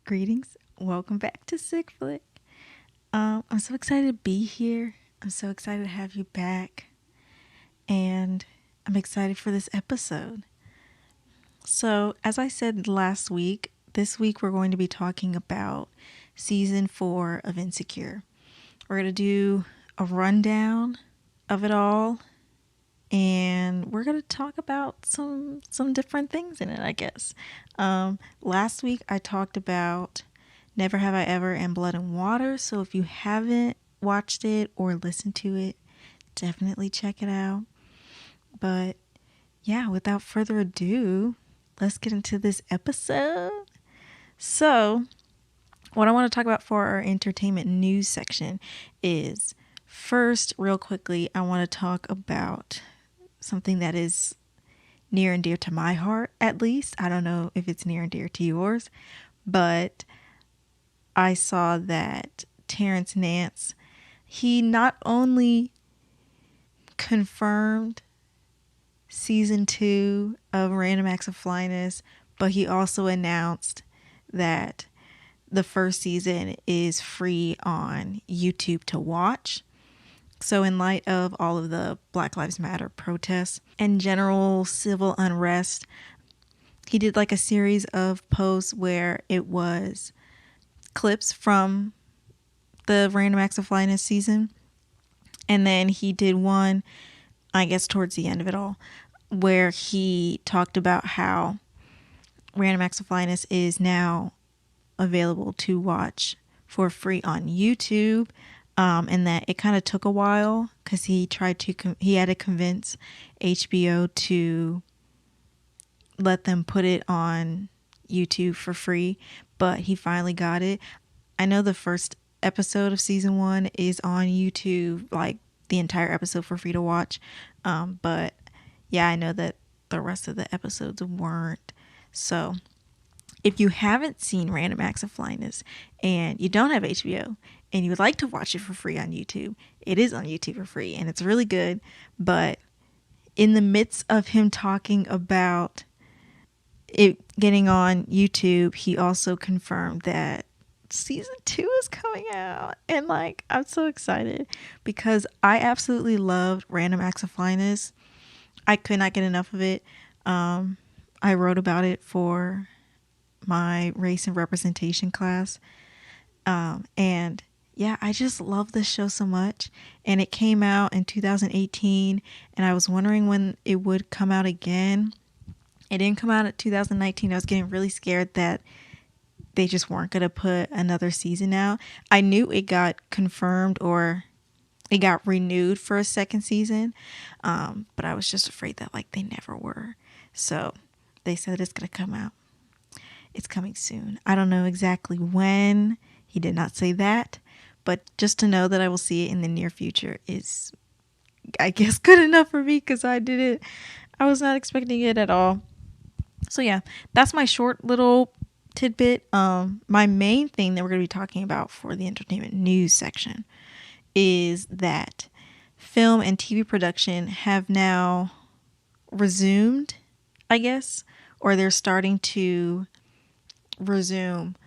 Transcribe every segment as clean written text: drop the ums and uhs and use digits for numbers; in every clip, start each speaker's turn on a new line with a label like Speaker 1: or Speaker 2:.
Speaker 1: Greetings. Welcome back to Sick Flick. I'm so excited to be here. I'm so excited to have you back. And I'm excited for this episode. So, as I said last week, this week we're going to be talking about season 4 of Insecure. We're going to do a rundown of it all. And we're going to talk about some different things in it, I guess. Last week I talked about Never Have I Ever and Blood and Water. So if you haven't watched it or listened to it, definitely check it out. But yeah, without further ado, let's get into this episode. So what I want to talk about for our entertainment news section is, first, real quickly, I want to talk about something that is near and dear to my heart, at least. I don't know if it's near and dear to yours, but I saw that Terrence Nance, he not only confirmed season 2 of Random Acts of Flyness, but he also announced that the first season is free on YouTube to watch. So in light of all of the Black Lives Matter protests and general civil unrest, he did like a series of posts where it was clips from the Random Acts of Flyness season. And then he did one, I guess towards the end of it all, where he talked about how Random Acts of Flyness is now available to watch for free on YouTube. And that it kind of took a while because he had to convince HBO to let them put it on YouTube for free, but he finally got it. I know the first episode of season 1 is on YouTube, like the entire episode for free to watch. But yeah, I know that the rest of the episodes weren't. So if you haven't seen Random Acts of Flyness and you don't have HBO and you would like to watch it for free on YouTube, it is on YouTube for free and it's really good. But in the midst of him talking about it getting on YouTube, he also confirmed that season 2 is coming out. And like, I'm so excited because I absolutely loved Random Acts of Flyness. I could not get enough of it. I wrote about it for my race and representation class. And yeah, I just love this show so much. And it came out in 2018 and I was wondering when it would come out again. It didn't come out in 2019. I was getting really scared that they just weren't going to put another season out. I knew it got confirmed or it got renewed for a second season. But I was just afraid that like they never were. So they said it's going to come out. It's coming soon. I don't know exactly when. He did not say that. But just to know that I will see it in the near future is, I guess, good enough for me because I was not expecting it at all. So yeah, that's my short little tidbit. My main thing that we're going to be talking about for the entertainment news section is that film and TV production have now resumed, I guess, or they're starting to resume,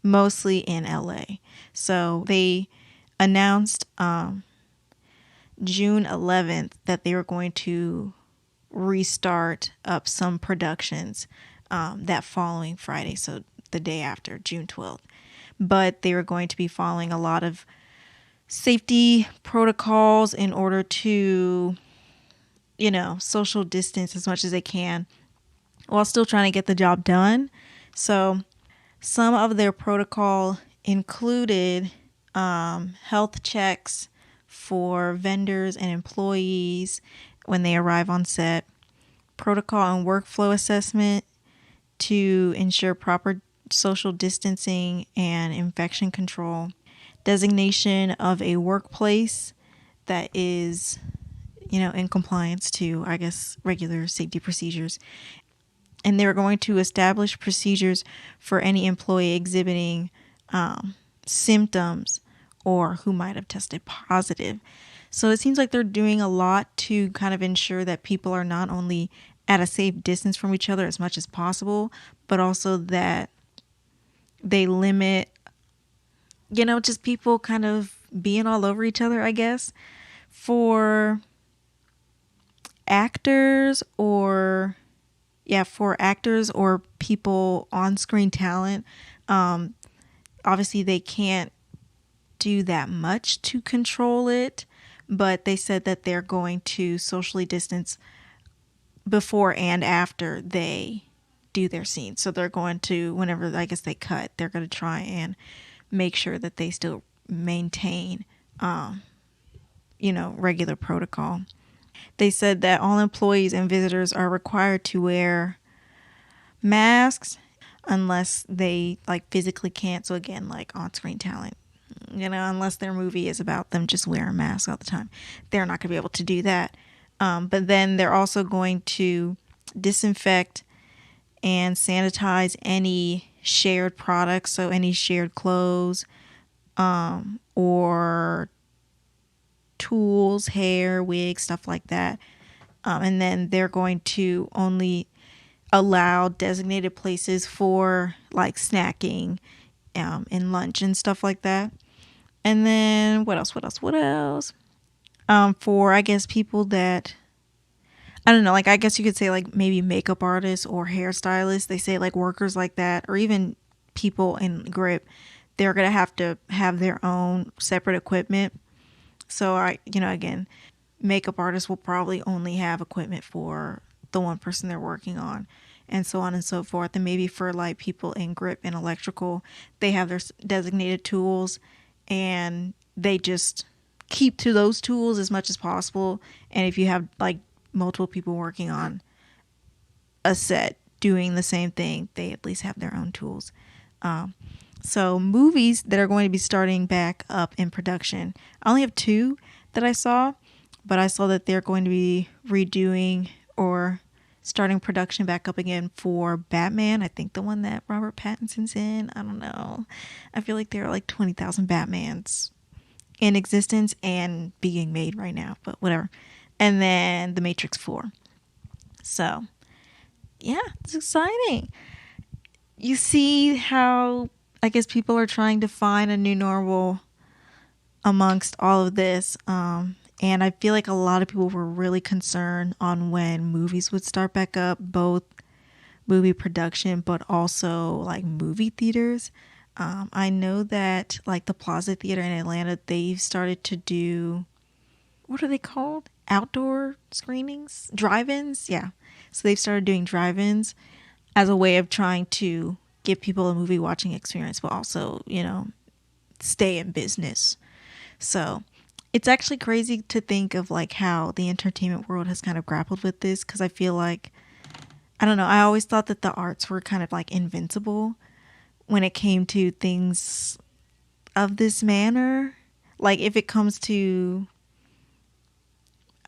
Speaker 1: mostly in LA. So they announced June 11th that they were going to restart up some productions that following Friday, so the day after, June 12th. But they were going to be following a lot of safety protocols in order to, social distance as much as they can while still trying to get the job done. So some of their protocol included health checks for vendors and employees when they arrive on set, protocol and workflow assessment to ensure proper social distancing and infection control, designation of a workplace that is, in compliance to, I guess, regular safety procedures. And they were going to establish procedures for any employee exhibiting symptoms or who might have tested positive. So it seems like they're doing a lot to kind of ensure that people are not only at a safe distance from each other as much as possible, but also that they limit, just people kind of being all over each other, I guess. For actors or people on screen talent, obviously they can't do that much to control it, but they said that they're going to socially distance before and after they do their scenes. So they're going to, whenever I guess they cut, they're going to try and make sure that they still maintain, regular protocol. They said that all employees and visitors are required to wear masks unless they like physically can't. So again, like on-screen talent, unless their movie is about them just wearing masks all the time, they're not going to be able to do that. But then they're also going to disinfect and sanitize any shared products, so any shared clothes, or tools, hair, wigs, stuff like that. And then they're going to only allow designated places for like snacking, and lunch and stuff like that. And then what else? For I guess people that, I don't know, like I guess you could say like maybe makeup artists or hairstylists. They say like workers like that, or even people in grip, they're gonna have to have their own separate equipment. So again, makeup artists will probably only have equipment for the one person they're working on, and so on and so forth. And maybe for like people in grip and electrical, they have their designated tools, and they just keep to those tools as much as possible. And if you have like multiple people working on a set doing the same thing, they at least have their own tools. So movies that are going to be starting back up in production, I only have two that I saw, but I saw that they're going to be redoing or starting production back up again for Batman. I think the one that Robert Pattinson's in. I don't know. I feel like there are like 20,000 Batmans in existence and being made right now, but whatever. And then The Matrix 4. So, yeah, it's exciting. You see how I guess people are trying to find a new normal amongst all of this. And I feel like a lot of people were really concerned on when movies would start back up, both movie production, but also like movie theaters. I know that like the Plaza Theater in Atlanta, they've started to do, what are they called? Outdoor screenings? Drive-ins? Yeah. So they've started doing drive-ins as a way of trying to give people a movie watching experience, but also, stay in business. So it's actually crazy to think of like how the entertainment world has kind of grappled with this, because I feel like, I don't know, I always thought that the arts were kind of like invincible when it came to things of this manner. Like if it comes to,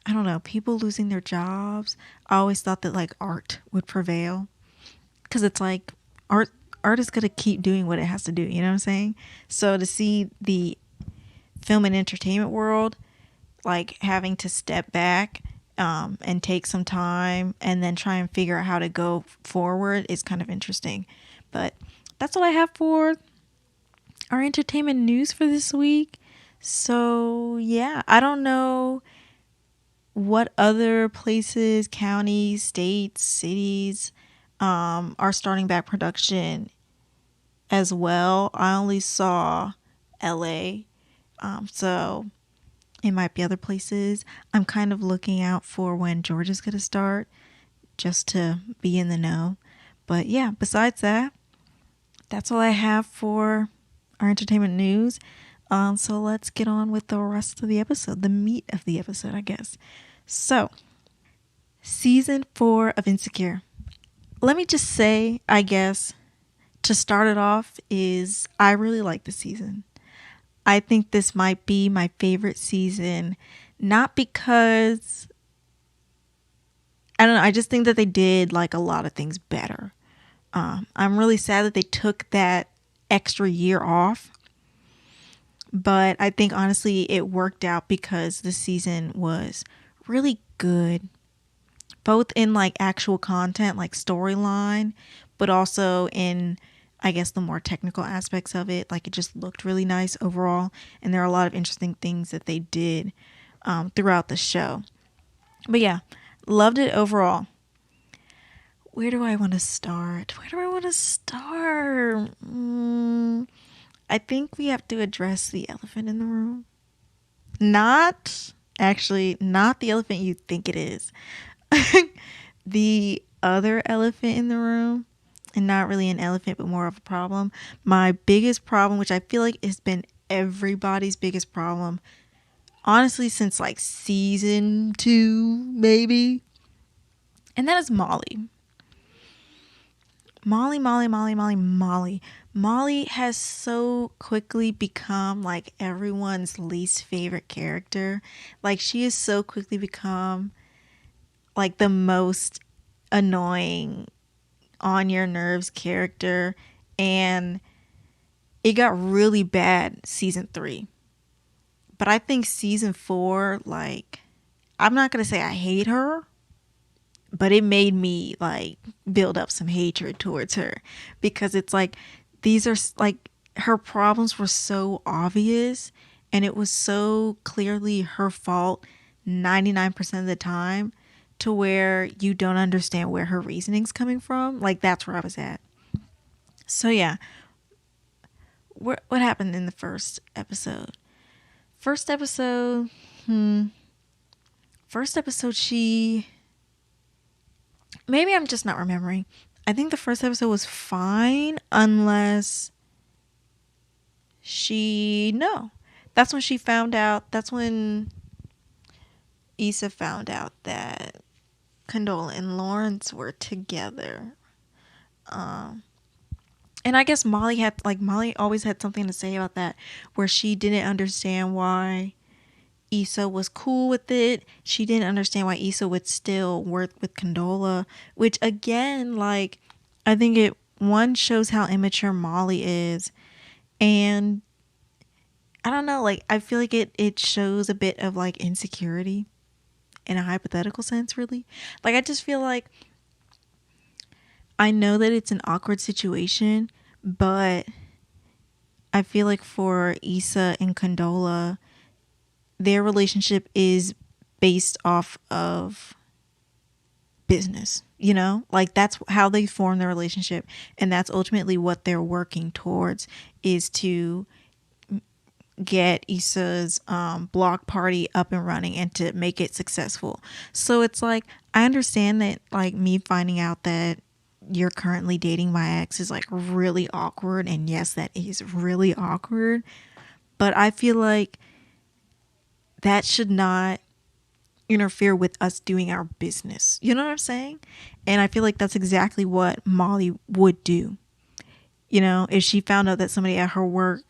Speaker 1: I don't know, people losing their jobs, I always thought that like art would prevail, because it's like art is going to keep doing what it has to do, you know what I'm saying? So to see the film and entertainment world like having to step back, and take some time and then try and figure out how to go forward is kind of interesting. But that's what I have for our entertainment news for this week. So yeah, I don't know what other places, counties, states, cities, are starting back production as well. I only saw LA. So it might be other places. I'm kind of looking out for when Georgia's going to start, just to be in the know. But yeah, besides that, that's all I have for our entertainment news. So let's get on with the rest of the episode, the meat of the episode, I guess. So, season 4 of Insecure. Let me just say, I guess, to start it off, is I really like the season. I think this might be my favorite season, not because, I don't know, I just think that they did like a lot of things better. I'm really sad that they took that extra year off, but I think honestly it worked out because the season was really good, both in like actual content, like storyline, but also in I guess, the more technical aspects of it. Like, it just looked really nice overall. And there are a lot of interesting things that they did throughout the show. But yeah, loved it overall. Where do I want to start? I think we have to address the elephant in the room. Not the elephant you think it is. The other elephant in the room, and not really an elephant, but more of a problem. My biggest problem, which I feel like has been everybody's biggest problem, honestly, since like season 2, maybe. And that is Molly. Molly has so quickly become like everyone's least favorite character. Like, she has so quickly become like the most annoying, on your nerves character. And it got really bad season 3. But I think season 4, like, I'm not going to say I hate her, but it made me like build up some hatred towards her, because it's like, these are like, her problems were so obvious and it was so clearly her fault 99% of the time, to where you don't understand where her reasoning's coming from. Like, that's where I was at. So yeah, what happened in the first episode? First episode, she, maybe I'm just not remembering. I think the first episode was fine, unless no. That's when she found out, that's when Issa found out that Condola and Lawrence were together. And I guess Molly always had something to say about that, where she didn't understand why Issa was cool with it. She didn't understand why Issa would still work with Condola, which again, like, I think it, one, shows how immature Molly is, and I don't know, like, I feel like it shows a bit of like insecurity in a hypothetical sense, really. Like, I just feel like, I know that it's an awkward situation, but I feel like for Issa and Condola, their relationship is based off of business, you know? Like, that's how they form their relationship, and that's ultimately what they're working towards, is to get Issa's block party up and running and to make it successful. So it's like, I understand that, like, me finding out that you're currently dating my ex is like really awkward, and yes, that is really awkward, but I feel like that should not interfere with us doing our business. You know what I'm saying? And I feel like that's exactly what Molly would do. You know, if she found out that somebody at her work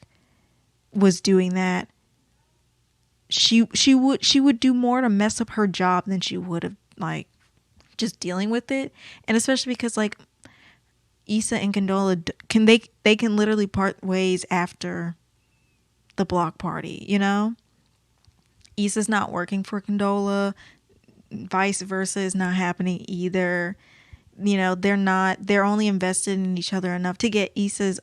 Speaker 1: was doing that, she would do more to mess up her job than she would have like just dealing with it. And especially because like Issa and Condola can literally part ways after the block party, you know? Issa's not working for Condola, vice versa is not happening either. You know, they're only invested in each other enough to get Issa's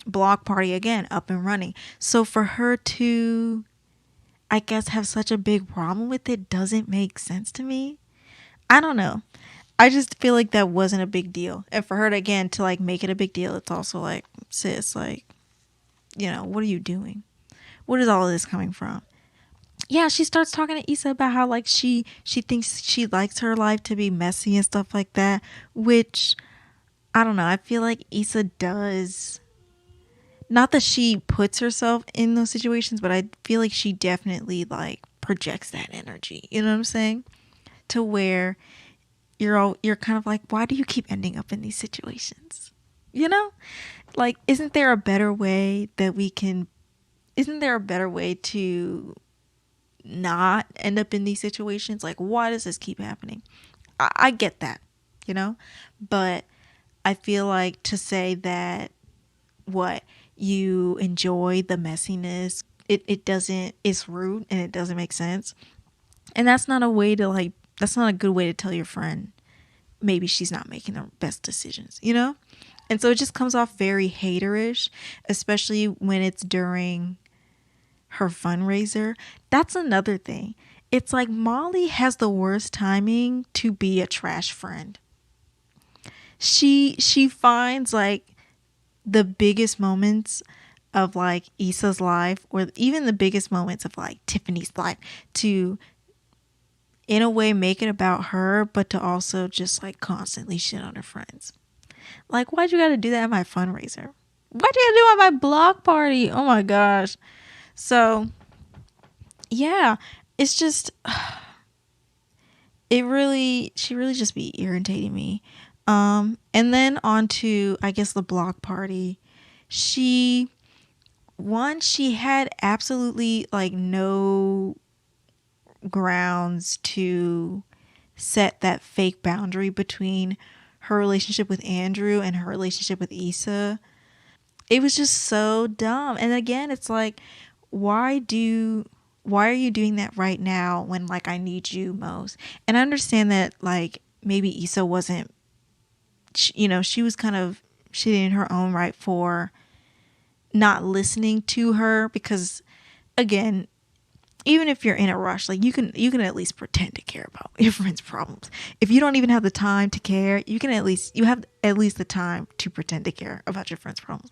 Speaker 1: block party again up and running. So for her to, I guess, have such a big problem with it doesn't make sense to me. I don't know. I just feel like that wasn't a big deal. And for her to, again, to like make it a big deal, it's also like, sis, like, you know, what are you doing? What is all of this coming from? Yeah, she starts talking to Issa about how like she thinks she likes her life to be messy and stuff like that, which I don't know. I feel like Issa does, not that she puts herself in those situations, but I feel like she definitely like projects that energy. You know what I'm saying? To where you're kind of like, why do you keep ending up in these situations? You know? Like, isn't there a better way to not end up in these situations? Like, why does this keep happening? I get that, you know? But I feel like to say that what you enjoy the messiness, it doesn't, it's rude and it doesn't make sense. And that's not a good way to tell your friend maybe she's not making the best decisions, you know? And so it just comes off very haterish, especially when it's during her fundraiser. That's another thing. It's like Molly has the worst timing to be a trash friend. She finds like the biggest moments of like Issa's life, or even the biggest moments of like Tiffany's life, to in a way make it about her, but to also just like constantly shit on her friends. Like, why'd you gotta do that at my fundraiser? Why'd you gotta do it at my block party? Oh my gosh. So yeah, it's just she really just be irritating me. And then on to, I guess, the block party. She had absolutely like no grounds to set that fake boundary between her relationship with Andrew and her relationship with Issa. It was just so dumb. And again, it's like, why are you doing that right now when like I need you most? And I understand that like maybe Issa wasn't, she was kind of shitty in her own right for not listening to her, because again, even if you're in a rush, like you can at least pretend to care about your friend's problems. If you don't even have the time to care, you have at least the time to pretend to care about your friend's problems.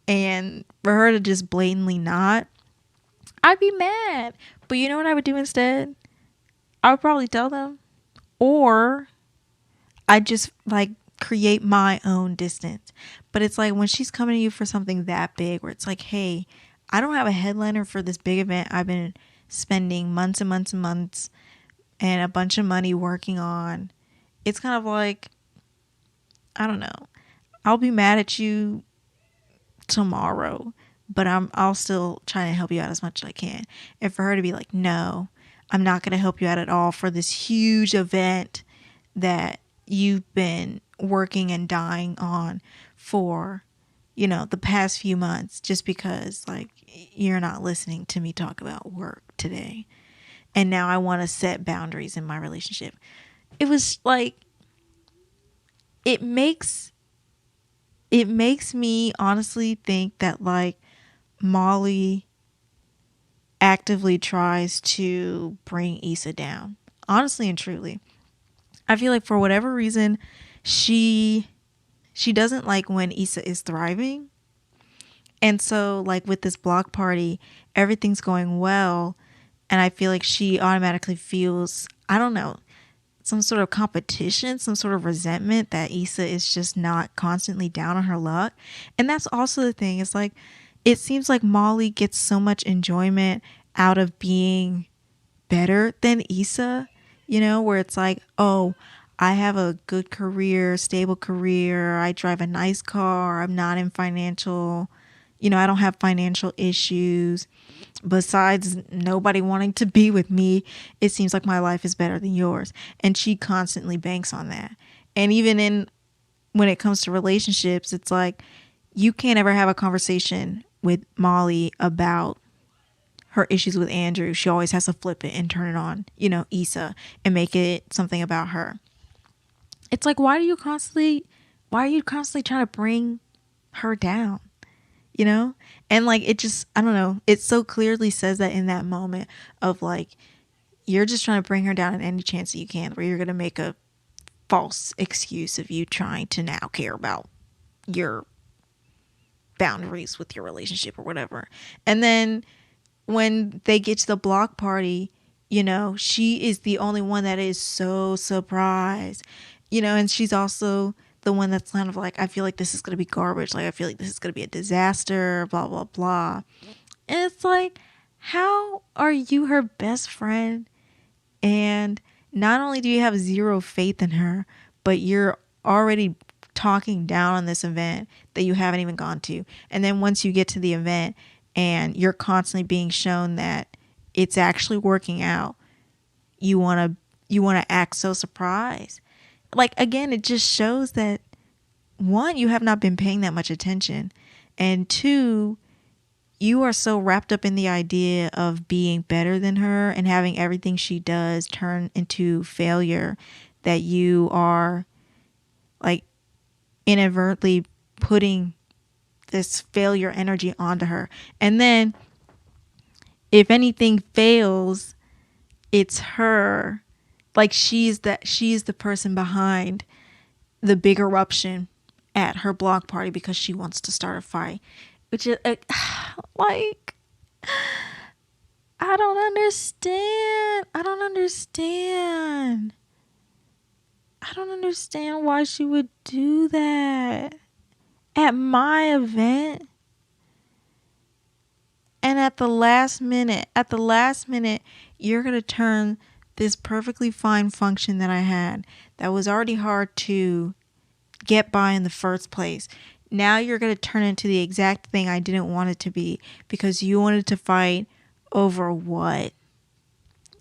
Speaker 1: And for her to just blatantly not, I'd be mad. But you know what I would do instead? I would probably tell them, or I'd just like create my own distance. But it's like when she's coming to you for something that big, where it's like, hey, I don't have a headliner for this big event I've been spending months and months and months and a bunch of money working on. It's kind of like, I don't know, I'll be mad at you tomorrow, but I'll still try to help you out as much as I can. And for her to be like, no, I'm not going to help you out at all for this huge event that you've been working and dying on for, the past few months, just because like you're not listening to me talk about work today. And now I want to set boundaries in my relationship. It was like, it makes me honestly think that like Molly actively tries to bring Issa down. Honestly and truly. I feel like for whatever reason, she doesn't like when Issa is thriving. And so like with this block party, everything's going well. And I feel like she automatically feels, I don't know, some sort of competition, some sort of resentment that Issa is just not constantly down on her luck. And that's also the thing. It's like, it seems like Molly gets so much enjoyment out of being better than Issa, where it's like, oh, I have a good career, stable career. I drive a nice car. I'm not in financial, I don't have financial issues. Besides nobody wanting to be with me, it seems like my life is better than yours. And she constantly banks on that. And even when it comes to relationships, it's like you can't ever have a conversation with Molly about her issues with Andrew. She always has to flip it and turn it on, Issa, and make it something about her. It's like, why are you constantly trying to bring her down? And like, it just, I don't know, it so clearly says that in that moment of like, you're just trying to bring her down in any chance that you can, where you're going to make a false excuse of you trying to now care about your boundaries with your relationship or whatever. And then when they get to the block party, she is the only one that is so surprised, and she's also the one that's kind of like, I feel like this is going to be garbage. Like, I feel like this is going to be a disaster, blah, blah, blah. And it's like, how are you her best friend? And not only do you have zero faith in her, but you're already talking down on this event that you haven't even gone to. And then once you get to the event and you're constantly being shown that it's actually working out, you want to act so surprised. Like, again, it just shows that, one, you have not been paying that much attention, and two, you are so wrapped up in the idea of being better than her and having everything she does turn into failure that you are like inadvertently putting this failure energy onto her. And then if anything fails, it's her. Like she's the person behind the big eruption at her block party because she wants to start a fight. Which is like, I don't understand. I don't understand. I don't understand why she would do that at my event. And at the last minute, you're going to turn this perfectly fine function that I had that was already hard to get by in the first place. Now you're going to turn it into the exact thing I didn't want it to be because you wanted to fight over what?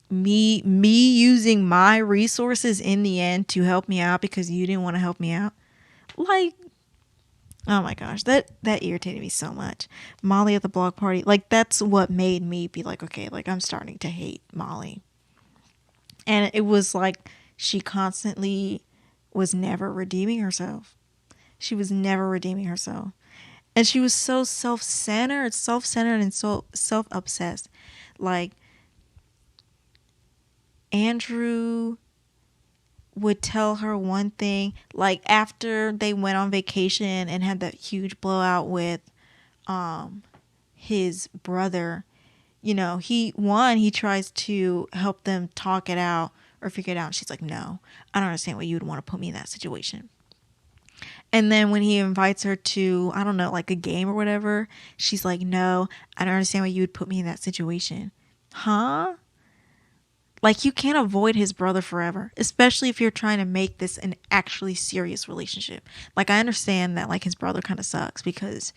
Speaker 1: Me using my resources in the end to help me out because you didn't want to help me out. Like, oh my gosh, that irritated me so much. Molly at the block party, like that's what made me be like, okay, like I'm starting to hate Molly. And it was like she constantly was never redeeming herself. She was never redeeming herself. And she was so self-centered and so self-obsessed. Like Andrew would tell her one thing, like after they went on vacation and had that huge blowout with his brother, you know, he tries to help them talk it out or figure it out. She's like, no, I don't understand why you would want to put me in that situation. And then when he invites her to, I don't know, like a game or whatever, she's like, no, I don't understand why you would put me in that situation. Huh? Like, you can't avoid his brother forever, especially if you're trying to make this an actually serious relationship. Like, I understand that, like, his brother kind of sucks because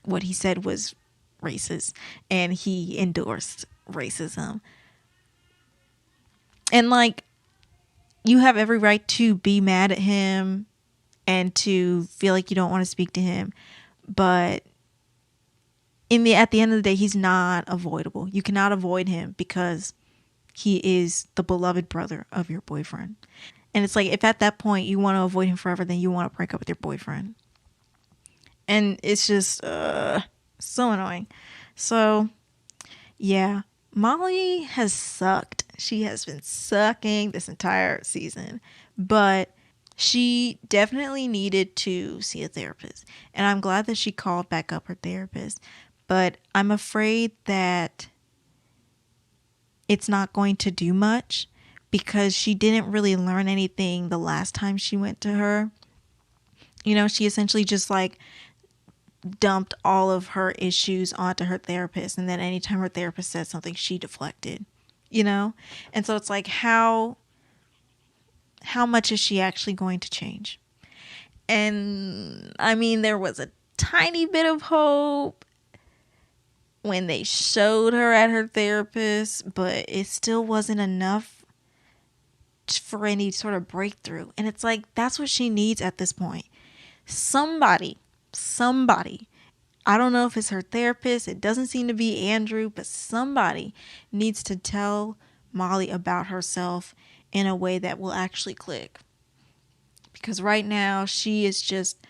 Speaker 1: what he said was racist and he endorsed racism. And, like, you have every right to be mad at him and to feel like you don't want to speak to him. But at the end of the day, he's not avoidable. You cannot avoid him because he is the beloved brother of your boyfriend. And it's like, if at that point you want to avoid him forever, then you want to break up with your boyfriend. And it's just so annoying. So, yeah, Molly has sucked. She has been sucking this entire season. But she definitely needed to see a therapist. And I'm glad that she called back up her therapist. But I'm afraid that it's not going to do much because she didn't really learn anything the last time she went to her. You know, she essentially just like dumped all of her issues onto her therapist, and then anytime her therapist said something, she deflected, you know? And so it's like, how much is she actually going to change? And I mean, there was a tiny bit of hope when they showed her at her therapist, but it still wasn't enough for any sort of breakthrough. And it's like, that's what she needs at this point. Somebody, I don't know if it's her therapist, it doesn't seem to be Andrew, but somebody needs to tell Molly about herself in a way that will actually click. Because right now she's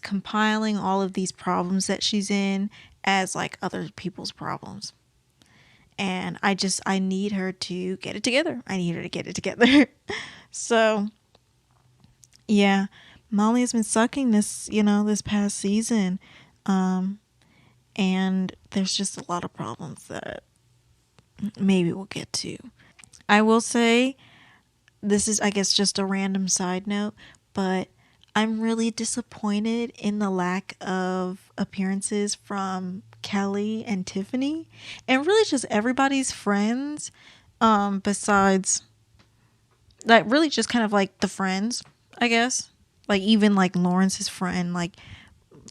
Speaker 1: compiling all of these problems that she's in as like other people's problems. And I need her to get it together. So, yeah, Molly has been sucking this past season. And there's just a lot of problems that maybe we'll get to. I will say, this is, I guess, just a random side note, but I'm really disappointed in the lack of appearances from Kelly and Tiffany, and really just everybody's friends, besides, like, really just kind of like the friends, I guess. Like, even like Lawrence's friend, like,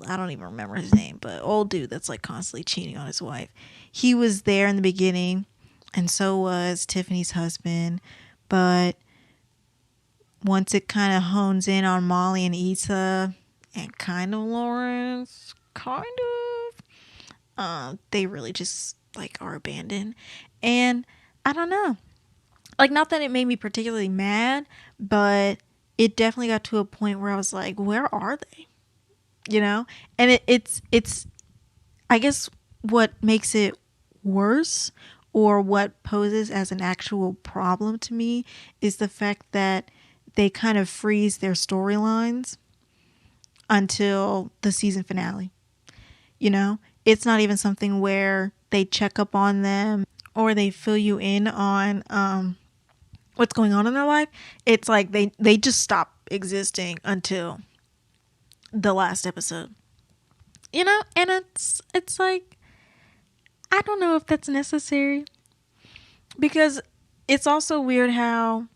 Speaker 1: I don't even remember his name, but old dude that's like constantly cheating on his wife. He was there in the beginning, and so was Tiffany's husband, but once it kind of hones in on Molly and Issa and kind of Lawrence, they really just like are abandoned. And I don't know, like, not that it made me particularly mad, but it definitely got to a point where I was like, where are they? you know? And it's I guess what makes it worse, or what poses as an actual problem to me, is the fact that they kind of freeze their storylines until the season finale. You know, it's not even something where they check up on them or they fill you in on what's going on in their life. It's like they just stop existing until the last episode. You know, and it's like, I don't know if that's necessary, because it's also weird how,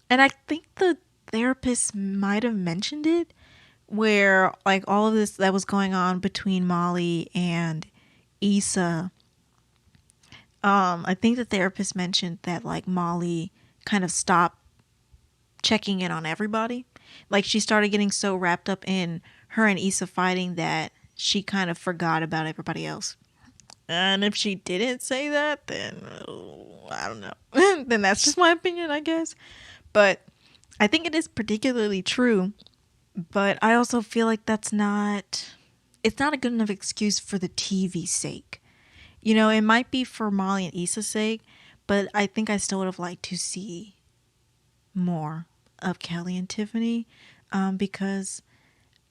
Speaker 1: and I think the therapist might have mentioned it, where like all of this that was going on between Molly and Issa. I think the therapist mentioned that like Molly kind of stopped checking in on everybody. Like she started getting so wrapped up in her and Issa fighting that she kind of forgot about everybody else. And if she didn't say that, then I don't know. Then that's just my opinion, I guess. But I think it is particularly true. But I also feel like it's not a good enough excuse for the TV's sake. You know, it might be for Molly and Issa's sake, but I think I still would have liked to see more of Kelly and Tiffany, because,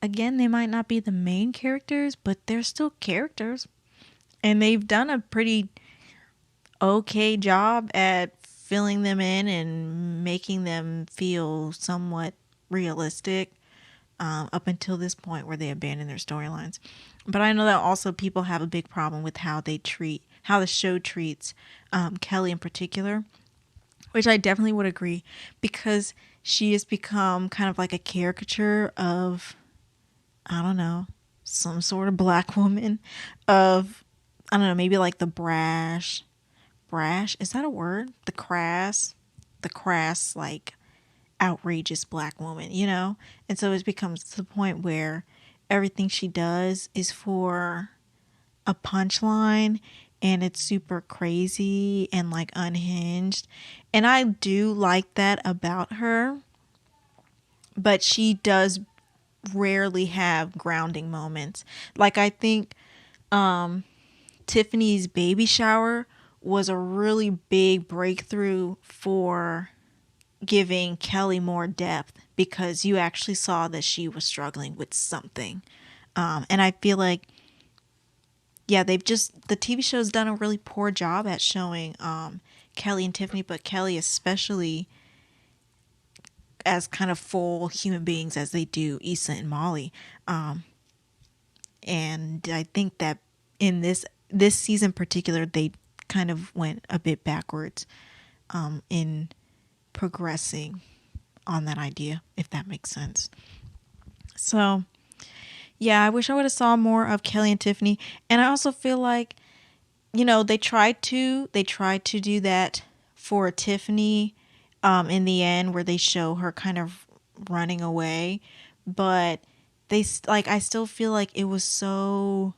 Speaker 1: again, they might not be the main characters, but they're still characters. And they've done a pretty okay job at filling them in and making them feel somewhat realistic, up until this point where they abandon their storylines. But I know that also people have a big problem with how the show treats Kelly in particular, which I definitely would agree, because she has become kind of like a caricature of, I don't know, some sort of black woman, of, I don't know, maybe like the brash, is that a word? The crass, like outrageous black woman, you know? And so it becomes to the point where everything she does is for a punchline, and it's super crazy and like unhinged. And I do like that about her, but she does rarely have grounding moments. Like I think Tiffany's baby shower was a really big breakthrough for giving Kelly more depth, because you actually saw that she was struggling with something. And I feel like, yeah, the TV show's done a really poor job at showing Kelly and Tiffany, but Kelly especially, as kind of full human beings as they do Issa and Molly. And I think that in this season in particular, they kind of went a bit backwards in progressing on that idea, if that makes sense. So yeah, I wish I would have saw more of Kelly and Tiffany. And I also feel like, you know, they tried to do that for Tiffany in the end, where they show her kind of running away, but I still feel like it was so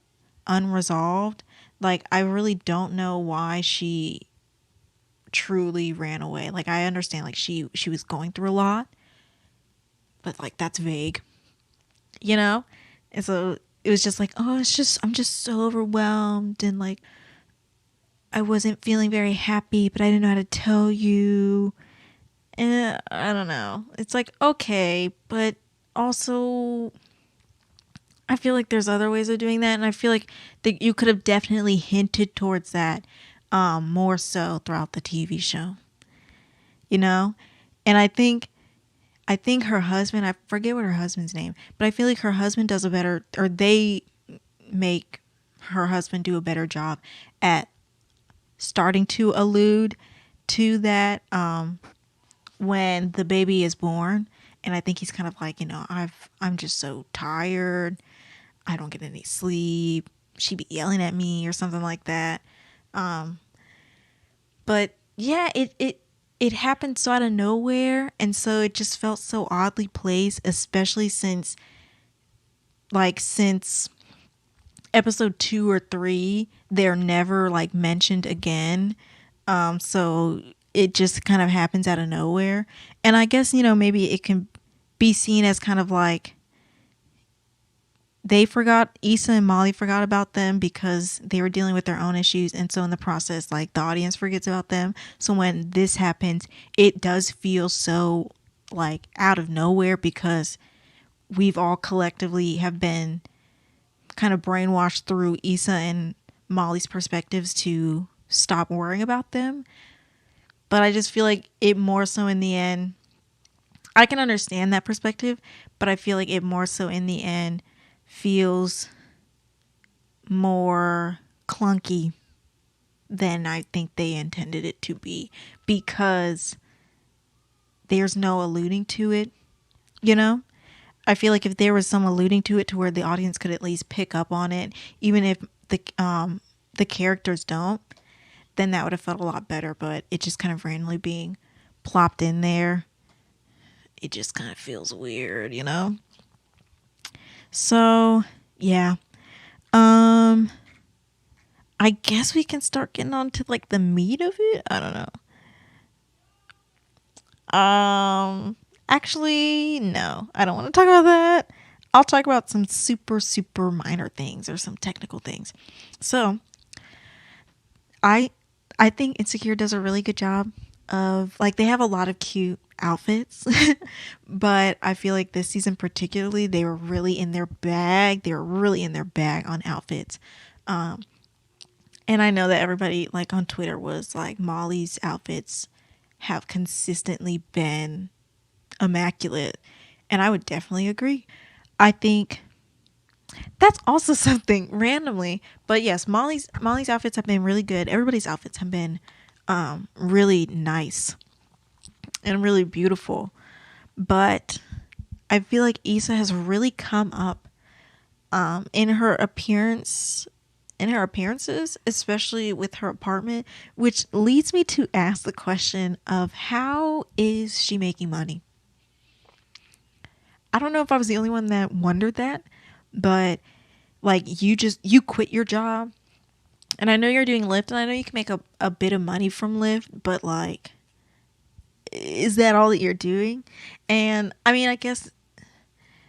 Speaker 1: unresolved. Like I really don't know why she truly ran away. Like I understand like she was going through a lot, but like that's vague, you know? And so it was just like, oh, I'm just so overwhelmed, and like I wasn't feeling very happy, but I didn't know how to tell you. And I don't know. It's like, okay, but also I feel like there's other ways of doing that, and I feel like that you could have definitely hinted towards that more so throughout the TV show. You know? And I think her husband, I forget what her husband's name, but I feel like her husband does a better, or they make her husband do a better job at starting to allude to that when the baby is born. And I think he's kind of like, you know, I'm just so tired. I don't get any sleep. She be yelling at me or something like that. But yeah, it happened so out of nowhere, and so it just felt so oddly placed, especially since episode 2 or 3, they're never like mentioned again. So it just kind of happens out of nowhere. And I guess, you know, maybe it can be seen as kind of like they forgot, Issa and Molly forgot about them because they were dealing with their own issues. And so in the process, like the audience forgets about them. So when this happens, it does feel so like out of nowhere because we've all collectively have been kind of brainwashed through Issa and Molly's perspectives to stop worrying about them. But I just feel like it more so in the end, I can understand that perspective, but I feel like it more so in the end feels more clunky than I think they intended it to be because there's no alluding to it, you know? I feel like if there was some alluding to it to where the audience could at least pick up on it, even if the characters don't, then that would have felt a lot better. But it just kind of randomly being plopped in there, it just kind of feels weird, you know? So yeah. I guess we can start getting on to like the meat of it. I don't know. Actually, no, I don't want to talk about that. I'll talk about some super, super minor things or some technical things. So, I, I think Insecure does a really good job of like they have a lot of cute outfits, but I feel like this season particularly they were really in their bag. They were really in their bag on outfits. And I know that everybody like on Twitter was like Molly's outfits have consistently been immaculate. And I would definitely agree. I think that's also something randomly, but yes, Molly's outfits have been really good. Everybody's outfits have been really nice and really beautiful. But I feel like Issa has really come up in her appearances, especially with her apartment, which leads me to ask the question of how is she making money? I don't know if I was the only one that wondered that, but like you quit your job and I know you're doing Lyft and I know you can make a bit of money from Lyft, but like is that all that you're doing? And I mean, I guess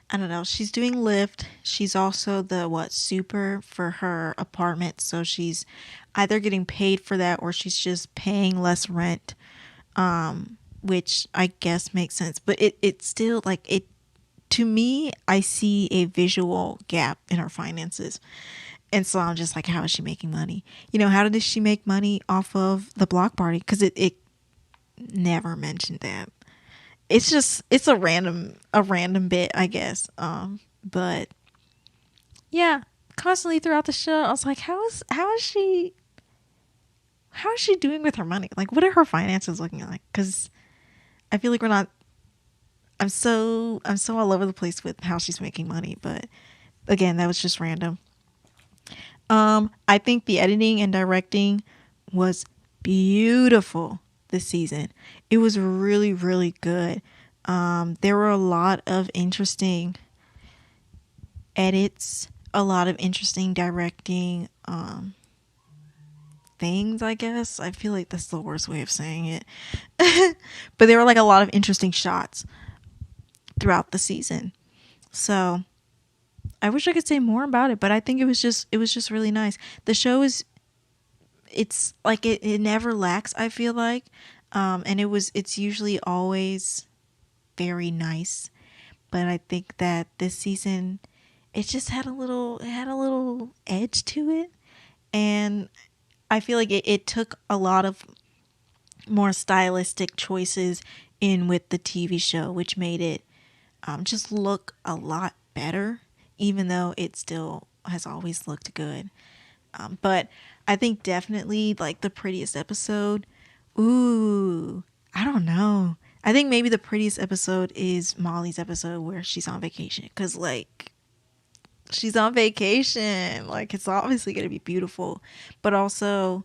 Speaker 1: I don't know. She's doing Lyft. She's also the super for her apartment, so she's either getting paid for that or she's just paying less rent, which I guess makes sense. But it's still like it to me. I see a visual gap in her finances, and so I'm just like, how is she making money? You know, how did she make money off of the block party? Because it never mentioned that. It's a random bit, I guess. But yeah, constantly throughout the show, I was like, how is she doing with her money? Like, what are her finances looking like? Because I feel like we're not. I'm so all over the place with how she's making money, but again, that was just random. I think the editing and directing was beautiful this season. It was really, really good. There were a lot of interesting edits, a lot of interesting directing things, I guess. I feel like that's the worst way of saying it. But there were like a lot of interesting shots throughout the season. So I wish I could say more about it, but I think it was just really nice. The show is it's like it never lacks, I feel like. And it's usually always very nice. But I think that this season it just had a little edge to it. And I feel like it took a lot of more stylistic choices in with the TV show, which made it just look a lot better, even though it still has always looked good. But I think definitely like the prettiest episode. Ooh, I don't know. I think maybe the prettiest episode is Molly's episode where she's on vacation. Because, like, she's on vacation. Like, it's obviously going to be beautiful. But also,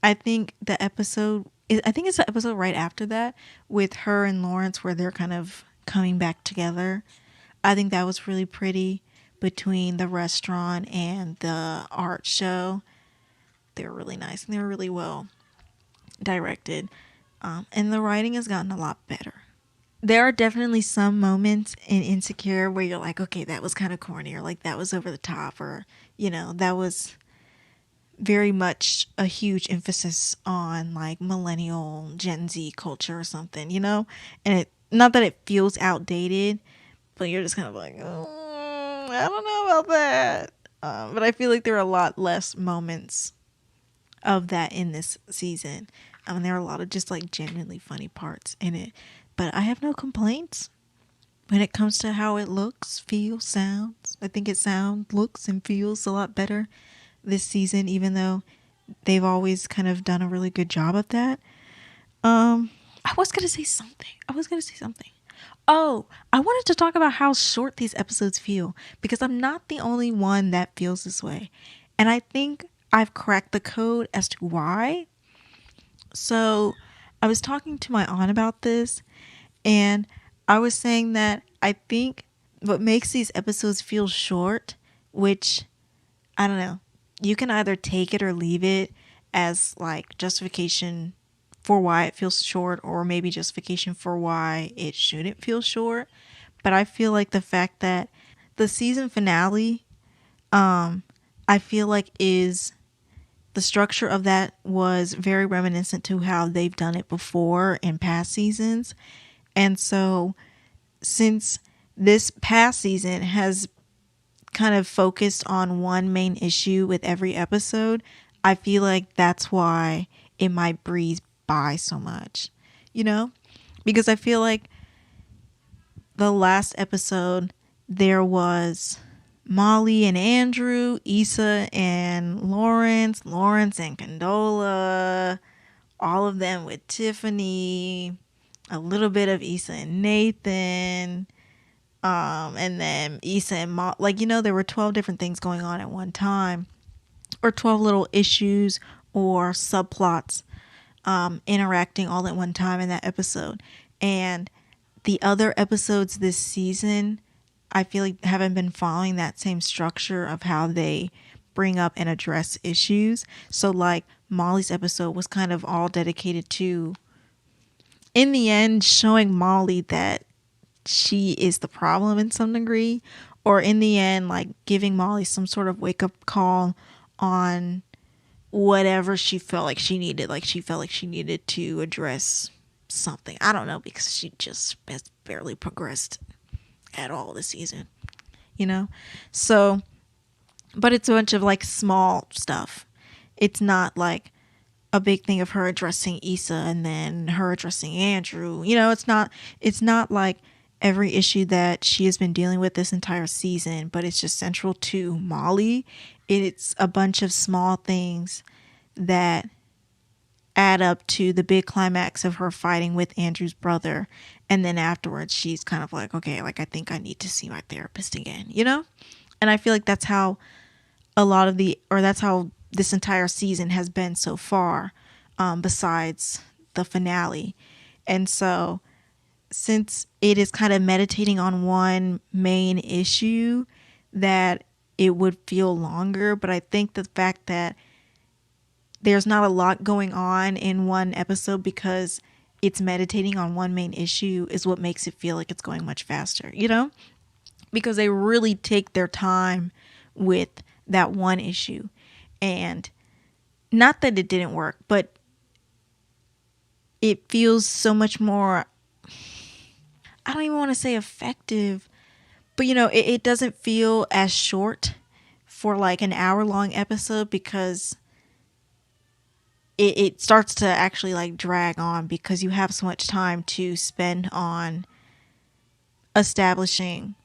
Speaker 1: I think I think it's the episode right after that with her and Lawrence where they're kind of coming back together. I think that was really pretty between the restaurant and the art show. They were really nice and they were really well directed. And the writing has gotten a lot better. there are definitely some moments in Insecure where you're like, okay, that was kind of corny, or like that was over the top, or, that was very much a huge emphasis on like millennial Gen Z culture or something, And not that it feels outdated, but you're just kind of like, I don't know about that. But I feel like there are a lot less moments of that in this season. There are a lot of just like genuinely funny parts in it. But I have no complaints when it comes to how it looks, feels, sounds. I think it sounds, looks, and feels a lot better this season, even though they've always kind of done a really good job of that. I was gonna say something. Oh, I wanted to talk about how short these episodes feel, because I'm not the only one that feels this way. And I think I've cracked the code as to why. So I was talking to my aunt about this, and I was saying that I think what makes these episodes feel short, which, I don't know, you can either take it or leave it as like justification for why it feels short, or maybe justification for why it shouldn't feel short. But I feel like the fact that the season finale, I feel like is the structure of that was very reminiscent to how they've done it before in past seasons. And so since this past season has kind of focused on one main issue with every episode, I feel like that's why it might breeze by so much, Because I feel like the last episode, there was Molly and Andrew, Issa and Lawrence and Condola, all of them with Tiffany, a little bit of Issa and Nathan, and then Issa and there were 12 different things going on at one time, or 12 little issues or subplots interacting all at one time in that episode. And the other episodes this season, I feel like haven't been following that same structure of how they bring up and address issues. So like Molly's episode was kind of all dedicated to, in the end, showing Molly that she is the problem in some degree, or in the end, like giving Molly some sort of wake up call on whatever she felt like she needed. Like she felt like she needed to address something. I don't know, because she just has barely progressed at all this season, So, but it's a bunch of like small stuff. It's not like a big thing of her addressing Issa and then her addressing Andrew. It's not like every issue that she has been dealing with this entire season, but it's just central to Molly. It's a bunch of small things that add up to the big climax of her fighting with Andrew's brother. And then afterwards, she's kind of like, okay, like I think I need to see my therapist again, And I feel like that's how that's how this entire season has been so far, besides the finale. And so since it is kind of meditating on one main issue, that it would feel longer. But I think the fact that there's not a lot going on in one episode because it's meditating on one main issue is what makes it feel like it's going much faster, Because they really take their time with that one issue. And not that it didn't work, but it feels so much more, I don't even want to say effective, but it doesn't feel as short for like an hour-long episode, because it starts to actually like drag on, because you have so much time to spend on establishing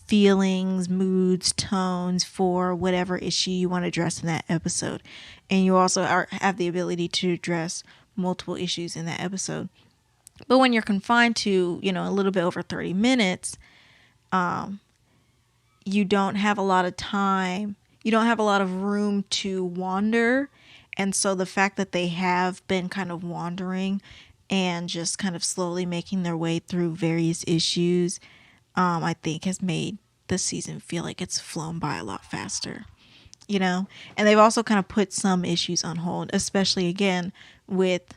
Speaker 1: feelings, moods, tones for whatever issue you want to address in that episode. And you also have the ability to address multiple issues in that episode. But when you're confined to, a little bit over 30 minutes, you don't have a lot of time. You don't have a lot of room to wander. And so the fact that they have been kind of wandering and just kind of slowly making their way through various issues, I think has made the season feel like it's flown by a lot faster, And they've also kind of put some issues on hold, especially again with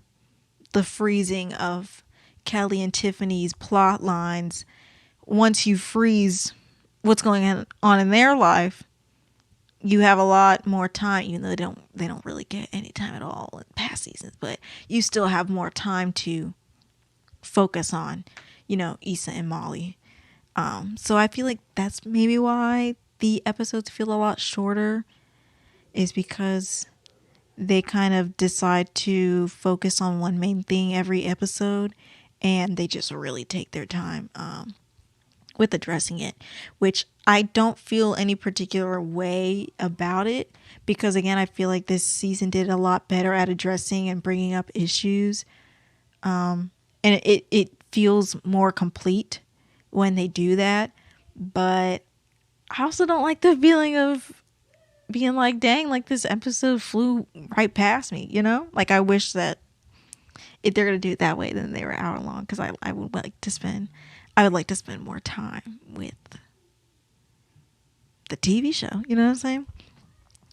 Speaker 1: the freezing of Kelly and Tiffany's plot lines, once you freeze what's going on in their life, you have a lot more time, even though they don't really get any time at all in past seasons, but you still have more time to focus on, Issa and Molly. So I feel like that's maybe why the episodes feel a lot shorter, is because they kind of decide to focus on one main thing every episode, and they just really take their time with addressing it, which I don't feel any particular way about it, because again, I feel like this season did a lot better at addressing and bringing up issues, and it feels more complete when they do that. But I also don't like the feeling of being like, dang, like this episode flew right past me, like I wish that if they're gonna do it that way, then they were hour long, because I would like to spend more time with the TV show, you know what I'm saying?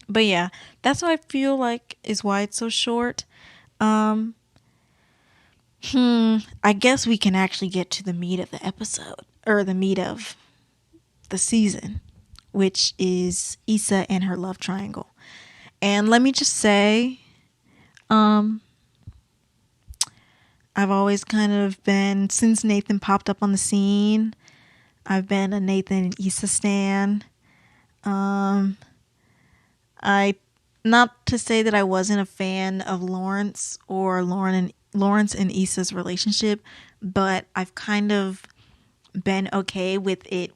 Speaker 1: But yeah, that's what I feel like is why it's so short. I guess we can actually get to the meat of the episode, or the meat of the season, which is Issa and her love triangle. And let me just say, I've always kind of been, since Nathan popped up on the scene, I've been a Nathan and Issa stan. Not to say that I wasn't a fan of Lawrence or Lawrence and Issa's relationship, but I've kind of been okay with it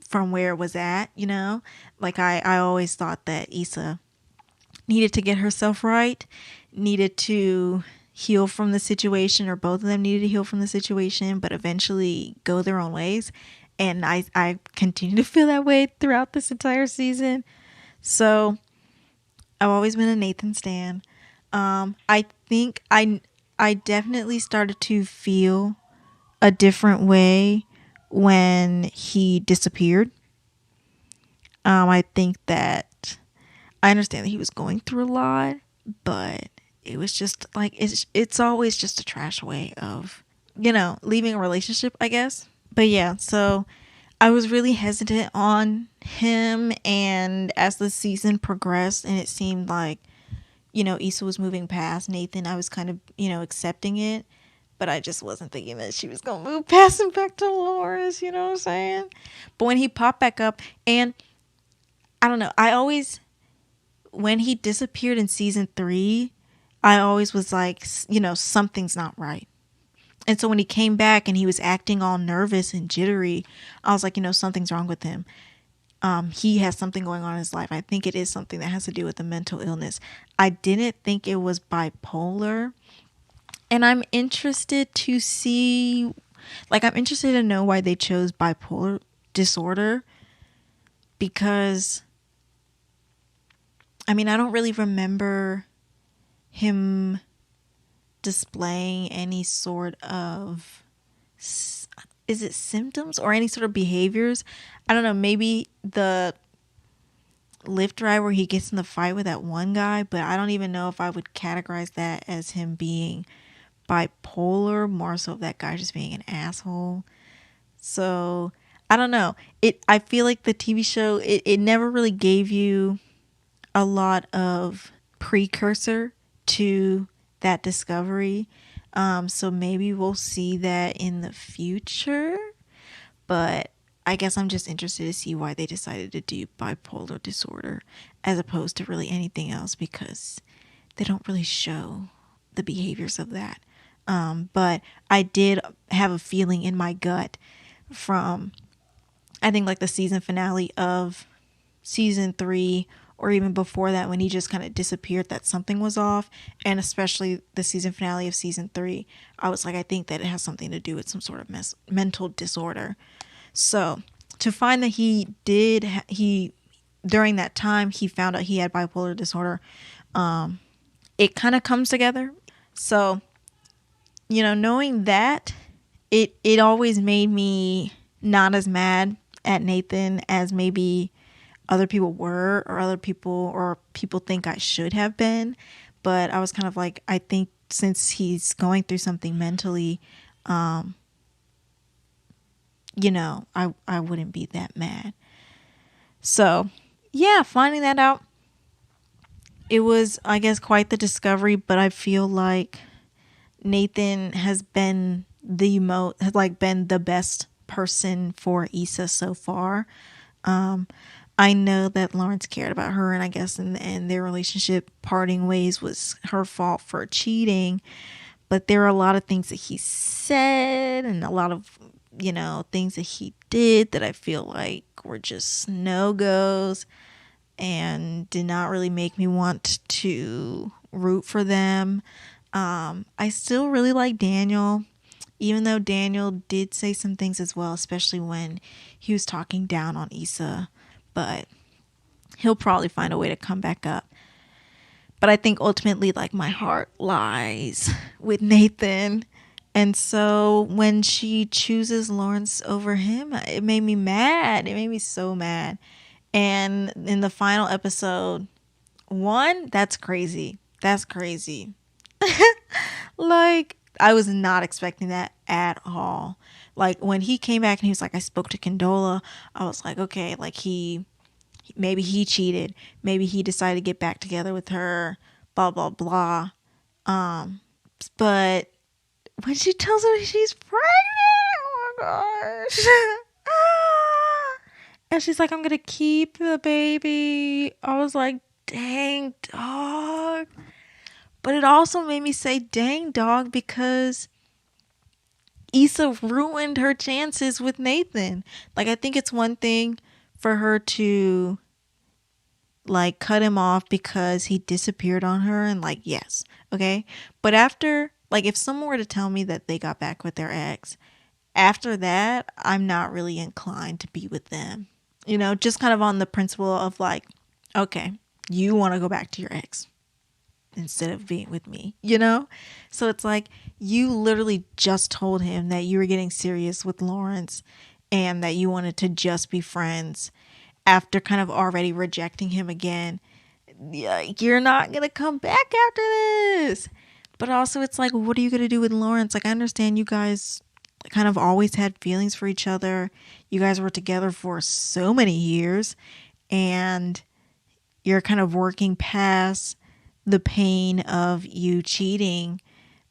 Speaker 1: from where it was at, Like I always thought that Issa needed to get herself right, needed to heal from the situation, or both of them needed to heal from the situation, but eventually go their own ways. And I continue to feel that way throughout this entire season. So I've always been a Nathan stan. I think I definitely started to feel a different way when he disappeared. I think that I understand that he was going through a lot, but it was just like, it's always just a trash way of, leaving a relationship, I guess. But yeah, so I was really hesitant on him, and as the season progressed and it seemed like, Issa was moving past Nathan, I was kind of, accepting it, but I just wasn't thinking that she was going to move past him back to Dolores, you know what I'm saying? But when he popped back up, and I don't know, when he disappeared in season 3, I always was like, something's not right. And so when he came back and he was acting all nervous and jittery, I was like, something's wrong with him. He has something going on in his life. I think it is something that has to do with a mental illness. I didn't think it was bipolar. And I'm interested to see, I'm interested to know why they chose bipolar disorder. Because, I don't really remember him displaying any sort of, is it symptoms or any sort of behaviors? I don't know, maybe the Lyft ride where he gets in the fight with that one guy, but I don't even know if I would categorize that as him being bipolar, more so of that guy just being an asshole. So I don't know. I feel like the TV show, it never really gave you a lot of precursor to that discovery. So maybe we'll see that in the future. But I guess I'm just interested to see why they decided to do bipolar disorder as opposed to really anything else, because they don't really show the behaviors of that. But I did have a feeling in my gut from, I think, the season finale of season 3, or even before that, when he just kind of disappeared, that something was off. And especially the season finale of season 3, I was like, I think that it has something to do with some sort of mental disorder. So to find that he during that time he found out he had bipolar disorder, it kind of comes together. So, knowing that, it always made me not as mad at Nathan as maybe other people were, or people think I should have been. But I was kind of like, I think since he's going through something mentally, I wouldn't be that mad. So, yeah, finding that out, it was, I guess, quite the discovery, but I feel like Nathan has been been the best person for Issa so far. I know that Lawrence cared about her, and I guess in the end, their relationship parting ways was her fault for cheating. But there are a lot of things that he said and a lot of, things that he did that I feel like were just no-goes and did not really make me want to root for them. I still really like Daniel, even though Daniel did say some things as well, especially when he was talking down on Issa. But he'll probably find a way to come back up. But I think ultimately, like, my heart lies with Nathan. And so when she chooses Lawrence over him, it made me mad. It made me so mad. And in the final episode, that's crazy. That's crazy. Like, I was not expecting that at all. Like, when he came back and he was like, I spoke to Condola, I was like, okay, like, maybe he cheated. Maybe he decided to get back together with her, blah, blah, blah. But when she tells her she's pregnant, oh my gosh. And she's like, I'm going to keep the baby. I was like, dang, dog. But it also made me say, dang, dog, because Issa ruined her chances with Nathan. Like, I think it's one thing for her to, like, cut him off because he disappeared on her, and, like, yes, okay? But after, like, if someone were to tell me that they got back with their ex, after that, I'm not really inclined to be with them. Just kind of on the principle of, like, okay, you want to go back to your ex instead of being with me, So it's like, you literally just told him that you were getting serious with Lawrence and that you wanted to just be friends after kind of already rejecting him again. You're not going to come back after this. But also, it's like, what are you going to do with Lawrence? Like, I understand you guys kind of always had feelings for each other. You guys were together for so many years, and you're kind of working past the pain of you cheating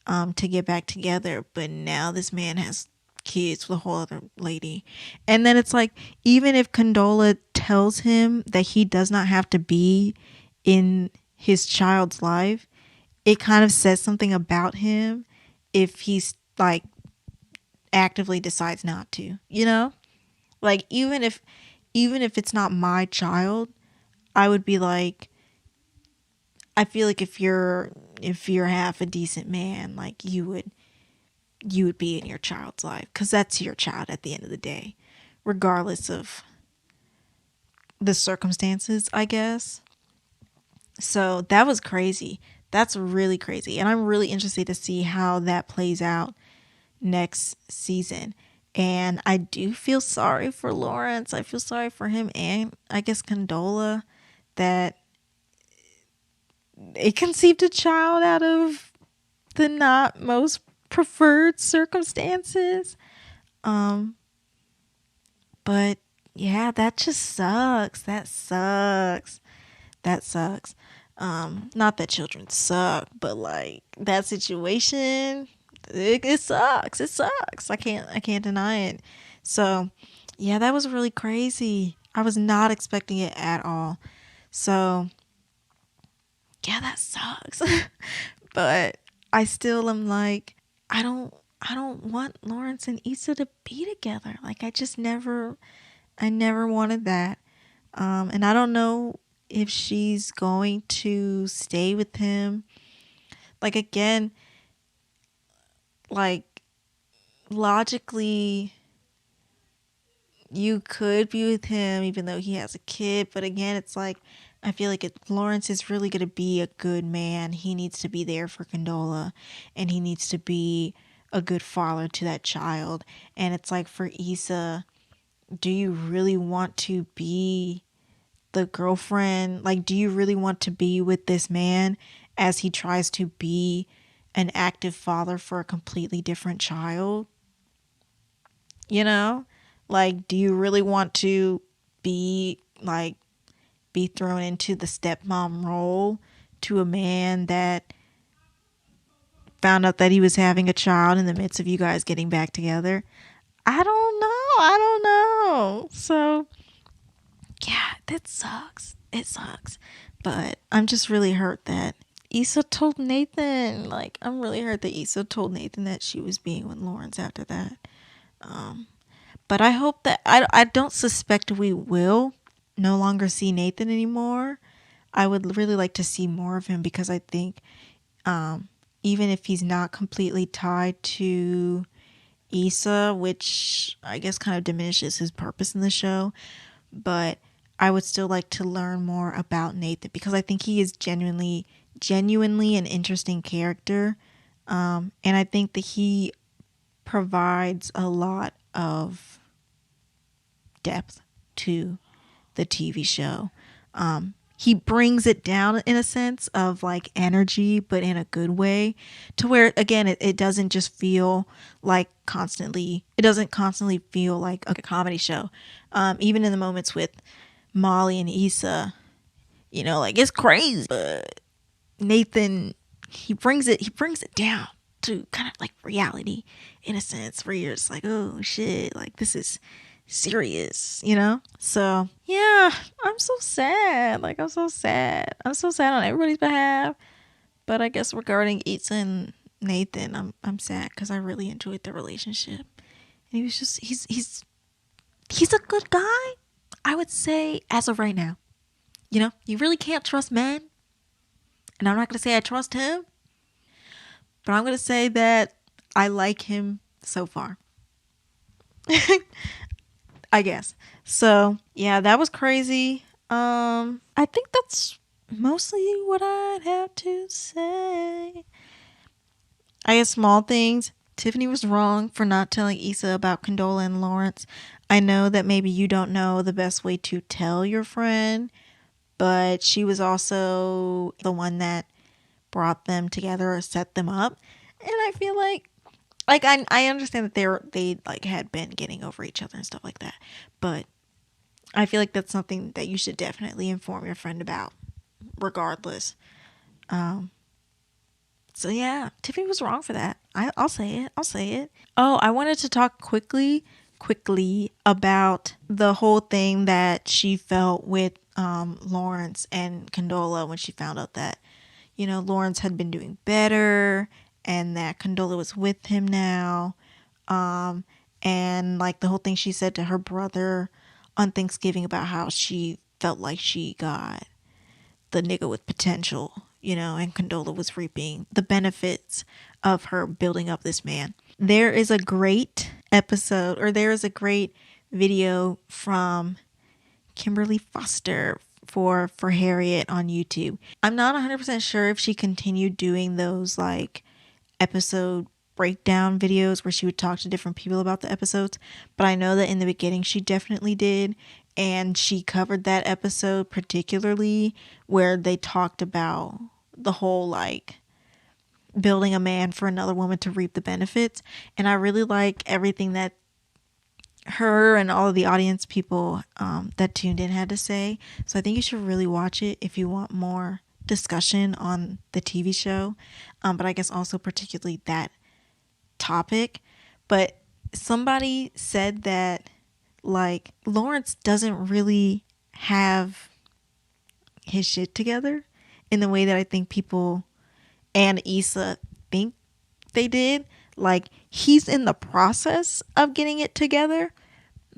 Speaker 1: to get back together. But now this man has kids with a whole other lady. And then it's like, even if Condola tells him that he does not have to be in his child's life, it kind of says something about him if he's, like, actively decides not to, Like, even if it's not my child, I would be like, I feel like if you're half a decent man, like, you would be in your child's life, because that's your child at the end of the day, regardless of the circumstances, I guess. So that was crazy. That's really crazy. And I'm really interested to see how that plays out next season. And I do feel sorry for Lawrence. I feel sorry for him and, I guess, Condola, that it conceived a child out of the not most preferred circumstances. But yeah, that just sucks. That sucks. Not that children suck, but, like, that situation, it sucks. It sucks. I can't deny it. So yeah, that was really crazy. I was not expecting it at all. So yeah, that sucks. But I still am like, I don't want Lawrence and Issa to be together. Like, I never wanted that. And I don't know if she's going to stay with him. Like, again, like, logically, you could be with him even though he has a kid. But again, it's like, I feel like if Lawrence is really going to be a good man, he needs to be there for Condola, and he needs to be a good father to that child. And it's like, for Issa, do you really want to be the girlfriend? Like, do you really want to be with this man as he tries to be an active father for a completely different child? You know? Like, do you really want to be like be thrown into the stepmom role to a man that found out that he was having a child in the midst of you guys getting back together? I don't know. I don't know. So, yeah, that sucks. It sucks. But I'm just really hurt that Issa told Nathan. Like, I'm really hurt that Issa told Nathan that she was being with Lawrence after that. But I hope that I don't suspect we will no longer see Nathan anymore. I would really like to see more of him because I think even if he's not completely tied to Issa, which I guess kind of diminishes his purpose in the show, but I would still like to learn more about Nathan because I think he is genuinely an interesting character. And I think that he provides a lot of depth to the TV show. He brings it down in a sense of like energy, but in a good way, to where again it doesn't just feel like it doesn't constantly feel like a comedy show. Even in the moments with Molly and Issa, like it's crazy, but Nathan, he brings it down to kind of like reality in a sense, where you're just like, oh shit, like this is serious. So yeah, I'm so sad. Like I'm so sad. I'm so sad on everybody's behalf. But I guess regarding Issa and Nathan, I'm sad because I really enjoyed their relationship. And he was just he's a good guy. I would say as of right now. You really can't trust men. And I'm not gonna say I trust him, but I'm gonna say that I like him so far. I guess. So yeah, that was crazy. I think that's mostly what I'd have to say. I guess small things. Tiffany was wrong for not telling Issa about Condola and Lawrence. I know that maybe you don't know the best way to tell your friend, but she was also the one that brought them together or set them up. And I feel like I understand that they like had been getting over each other and stuff like that, but I feel like that's something that you should definitely inform your friend about, regardless. So yeah, Tiffany was wrong for that. I'll say it. I'll say it. Oh, I wanted to talk quickly about the whole thing that she felt with Lawrence and Condola when she found out that Lawrence had been doing better and that Condola was with him now. And like the whole thing she said to her brother on Thanksgiving about how she felt like she got the nigga with potential, and Condola was reaping the benefits of her building up this man. There is a great episode, or there is a great video from Kimberly Foster for Harriet on YouTube. I'm not 100% sure if she continued doing those like episode breakdown videos where she would talk to different people about the episodes, but I know that in the beginning she definitely did, and she covered that episode particularly where they talked about the whole like building a man for another woman to reap the benefits. And I really like everything that her and all of the audience people that tuned in had to say. So I think you should really watch it if you want more discussion on the TV show, but I guess also particularly that topic. But somebody said that like Lawrence doesn't really have his shit together in the way that I think people and Issa think they did. Like he's in the process of getting it together,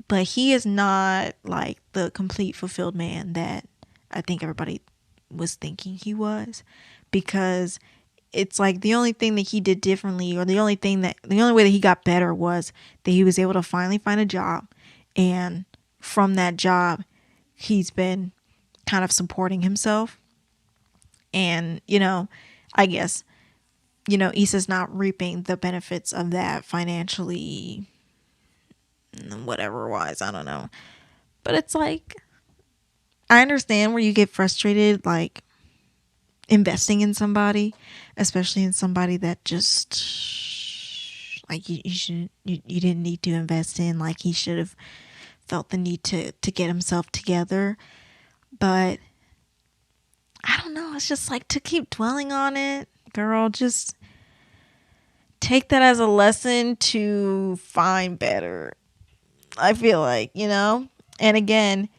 Speaker 1: but he is not like the complete fulfilled man that I think everybody was thinking he was, because it's like the only thing that he did differently, or the only way that he got better was that he was able to finally find a job, and from that job he's been kind of supporting himself. And I guess Issa's not reaping the benefits of that financially, whatever wise, I don't know. But it's like, I understand where you get frustrated, like investing in somebody, especially in somebody that just like you didn't need to invest in. Like he should have felt the need to get himself together. But I don't know, it's just like to keep dwelling on it, girl, just take that as a lesson to find better. I feel like, and again,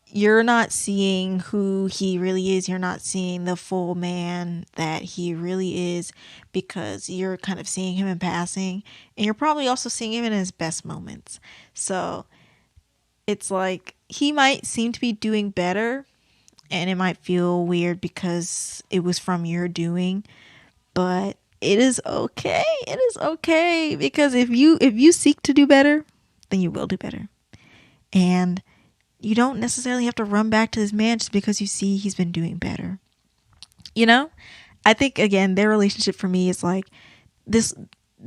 Speaker 1: you're not seeing who he really is. You're not seeing the full man that he really is, because you're kind of seeing him in passing, and you're probably also seeing him in his best moments. So it's like he might seem to be doing better, and it might feel weird because it was from your doing, but it is okay. It is okay, because if you seek to do better, then you will do better. And you don't necessarily have to run back to this man just because you see he's been doing better. I think, again, their relationship for me is like this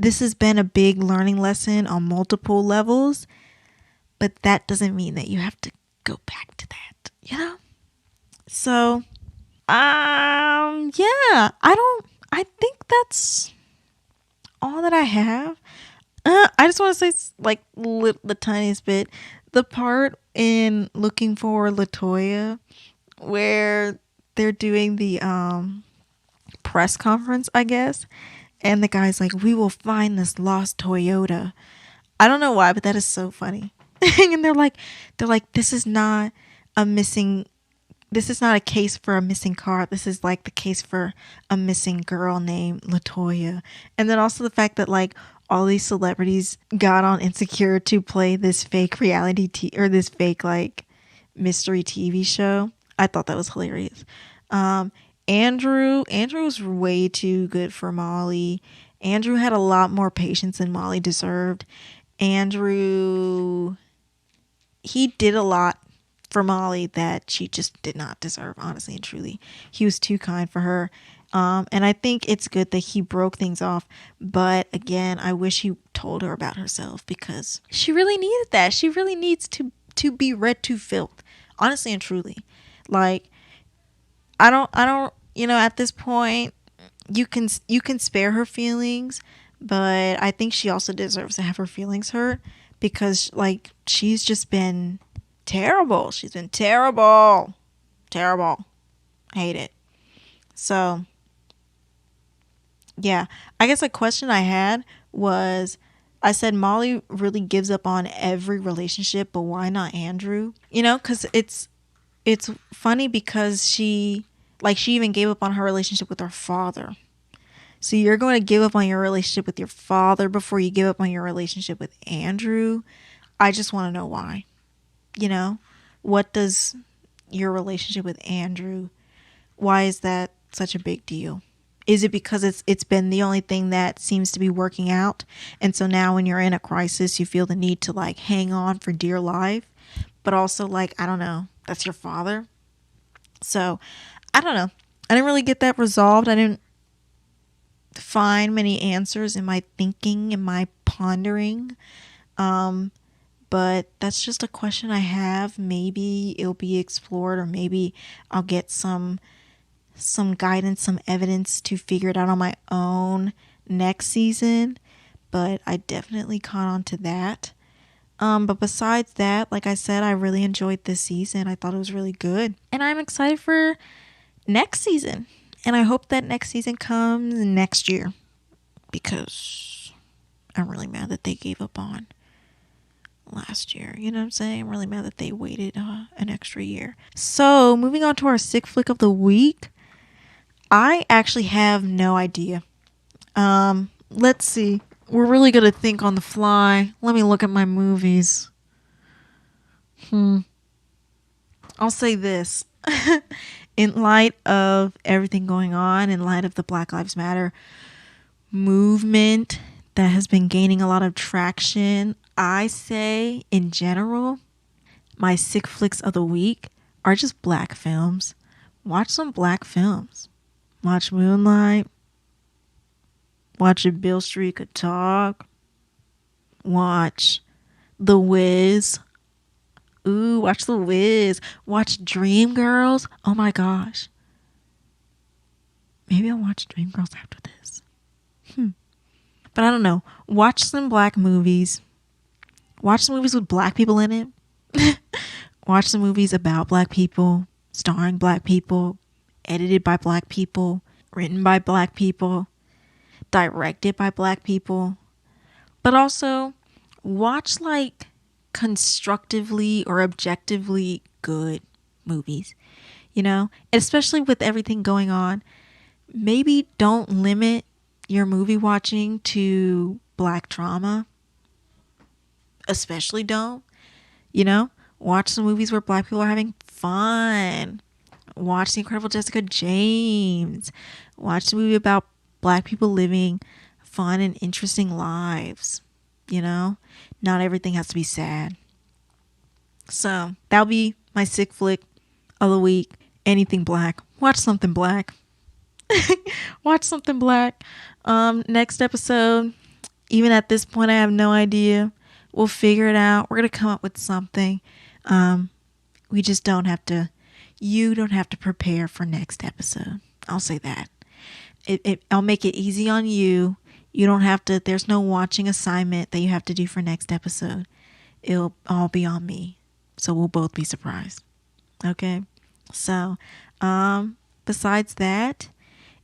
Speaker 1: has been a big learning lesson on multiple levels, but that doesn't mean that you have to go back to that. So yeah, I think that's all that I have. I just want to say, like, the tiniest bit, the part in Looking for LaToya where they're doing the press conference, I guess, and the guy's like, "We will find this lost Toyota." I don't know why, but that is so funny. And they're like, this is not a case for a missing car. This is like the case for a missing girl named LaToya. And then also the fact that like all these celebrities got on Insecure to play this fake or this fake like mystery TV show. I thought that was hilarious. Andrew was way too good for Molly. Andrew had a lot more patience than Molly deserved. Andrew, he did a lot for Molly that she just did not deserve, honestly and truly. He was too kind for her. And I think it's good that he broke things off. But again, I wish he told her about herself, because she really needed that. She really needs to be read to filth, honestly and truly. Like, I don't, at this point, you can spare her feelings, but I think she also deserves to have her feelings hurt, because like she's just been terrible. She's been terrible. Terrible. Hate it. So, yeah. I guess a question I had was, I said Molly really gives up on every relationship, but why not Andrew? Because it's funny, because she even gave up on her relationship with her father. So you're going to give up on your relationship with your father before you give up on your relationship with Andrew? I just want to know why. What does your relationship with Andrew, why is that such a big deal? Is it because it's been the only thing that seems to be working out, and so now when you're in a crisis you feel the need to like hang on for dear life? But also, like, I don't know, that's your father. So I don't know, I didn't really get that resolved. I didn't find many answers in my thinking, in my pondering. But that's just a question I have. Maybe it'll be explored, or maybe I'll get some guidance, some evidence to figure it out on my own next season. But I definitely caught on to that. But besides that, like I said, I really enjoyed this season. I thought it was really good. And I'm excited for next season. And I hope that next season comes next year, because I'm really mad that they gave up on last year. You know what I'm saying? I'm really mad that they waited an extra year. So moving on to our sick flick of the week. I actually have no idea. Let's see. We're really going to think on the fly. Let me look at my movies. I'll say this. In light of everything going on, in light of the Black Lives Matter movement that has been gaining a lot of traction, I say, in general, my sick flicks of the week are just black films. Watch some black films. Watch Moonlight. Watch If Beale Street Could Talk. Watch The Wiz. Ooh, watch The Wiz. Watch Dreamgirls. Oh my gosh. Maybe I'll watch Dreamgirls after this. But I don't know. Watch some black movies. Watch some movies with black people in it. Watch some movies about black people, starring black people, edited by black people, written by black people, directed by black people. But also watch like constructively or objectively good movies, you know, especially with everything going on. Maybe don't limit your movie watching to black trauma. Especially don't, you know, watch some movies where black people are having fun. Watch The Incredible Jessica James. Watch a movie about black people living fun and interesting lives. You know, not everything has to be sad. So that'll be my sick flick of the week. Anything black. Watch something black. Watch something black. Next episode, even at this point, I have no idea. We'll figure it out. We're going to come up with something. We just don't have to, you don't have to prepare for next episode. I'll say that. I'll make it easy on you. You don't have to, there's no watching assignment that you have to do for next episode. It'll all be on me. So we'll both be surprised. Okay. So, besides that,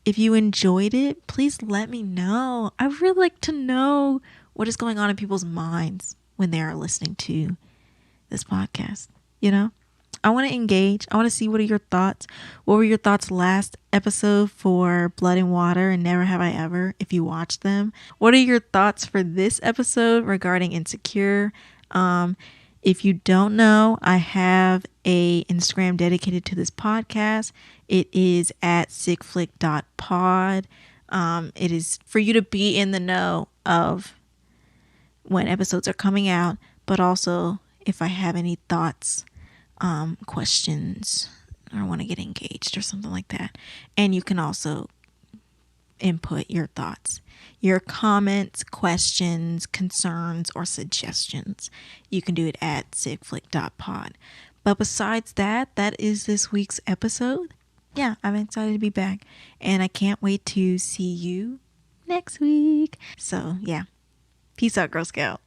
Speaker 1: if you enjoyed it, please let me know. I really like to know what is going on in people's minds when they are listening to this podcast. You know, I want to engage. I want to see what are your thoughts. What were your thoughts last episode for Blood and Water and Never Have I Ever, if you watched them? What are your thoughts for this episode regarding Insecure? If you don't know, I have a Instagram dedicated to this podcast. It is at sickflick.pod. It is for you to be in the know of when episodes are coming out, but also if I have any thoughts, questions, or want to get engaged or something like that. And you can also input your thoughts, your comments, questions, concerns, or suggestions. You can do it at sickflick.pod. But besides that, that is this week's episode. Yeah, I'm excited to be back, and I can't wait to see you next week. So yeah, peace out, Girl Scout.